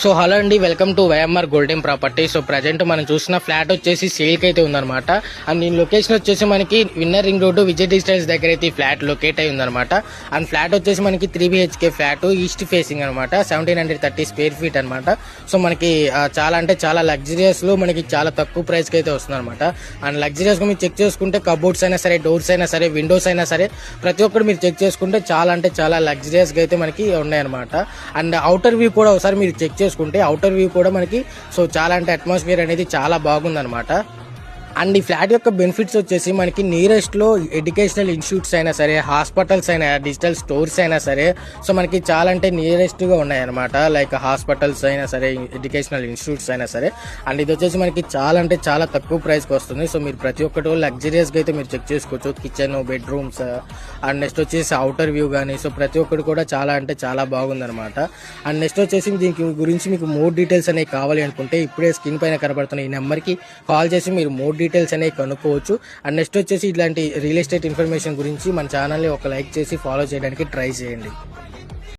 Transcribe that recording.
So hello అండి, welcome to YMR golden property. So present మనం చూసిన ఫ్లాట్ వచ్చేసి సేల్కి అయితే ఉందన్నమాట. అండ్ దీని లొకేషన్ వచ్చేసి మనకి winner ring road Vijay digitals దగ్గర అయితే ఈ ఫ్లాట్ లొకేట్ అయి ఉందన్నమాట. అండ్ ఫ్లాట్ వచ్చేసి మనకి 3 BHK ఫ్లాట్, ఈస్ట్ ఫేసింగ్ అనమాట, 1730 స్క్వేర్ ఫీట్ అనమాట. సో మనకి చాలా అంటే చాలా లగ్జరియస్ లో మనకి చాలా తక్కువ ప్రైస్ కి అయితే వస్తుంది అనమాట. అండ్ లగ్జరియస్ గా మీరు చెక్ చేసుకుంటే కబోర్డ్స్ అయినా సరే, డోర్స్ అయినా సరే, విండోస్ అయినా సరే, ప్రతి ఒక్కరు మీరు చెక్ చేసుకుంటే చాలా అంటే చాలా లగ్జరియస్ గా అయితే మనకి ఉన్నాయన్నమాట. అండ్ అవుటర్ వ్యూ కూడా ఒకసారి మీరు చెక్ చేసుకుంటే అవుటర్ వ్యూ కూడా మనకి సో చాలా అంటే అట్మాస్ఫియర్ అనేది చాలా బాగుందన్నమాట. అండ్ ఈ ఫ్లాట్ యొక్క బెనిఫిట్స్ వచ్చేసి మనకి నియరెస్ట్ లో ఎడ్యుకేషనల్ ఇన్స్టిట్యూట్స్ అయినా సరే, హాస్పిటల్స్ అయినా, డిజిటల్ స్టోర్స్ అయినా సరే, సో మనకి చాలా అంటే నియరెస్ట్ గా ఉన్నాయన్నమాట. లైక్ హాస్పిటల్స్ అయినా సరే, ఎడ్యుకేషనల్ ఇన్స్టిట్యూట్స్ అయినా సరే. అండ్ ఇది వచ్చేసి మనకి చాలా అంటే చాలా తక్కువ ప్రైస్ కి వస్తుంది. సో మీరు ప్రతి ఒక్కటి లగ్జరియస్ గా అయితే మీరు చెక్ చేసుకోవచ్చు. కిచెన్, బెడ్రూమ్స్, అండ్ నెక్స్ట్ వచ్చేసి అవుటర్ వ్యూ కానీ, సో ప్రతి ఒక్కటి కూడా చాలా అంటే చాలా బాగుందన్నమాట. అండ్ నెక్స్ట్ వచ్చేసి దీనికి గురించి మీకు మోర్ డీటెయిల్స్ అనేవి కావాలి అనుకుంటే ఇప్పుడే స్క్రీన్ పైన కనబడుతున్న ఈ నెంబర్కి కాల్ చేసి మీరు మోర్ డీటెయిల్స్ అనేవి కనుక్కోవచ్చు. అండ్ నెక్స్ట్ వచ్చేసి ఇలాంటి రియల్ ఎస్టేట్ ఇన్ఫర్మేషన్ గురించి మన ఛానల్ని ఒక లైక్ చేసి ఫాలో చేయడానికి ట్రై చేయండి.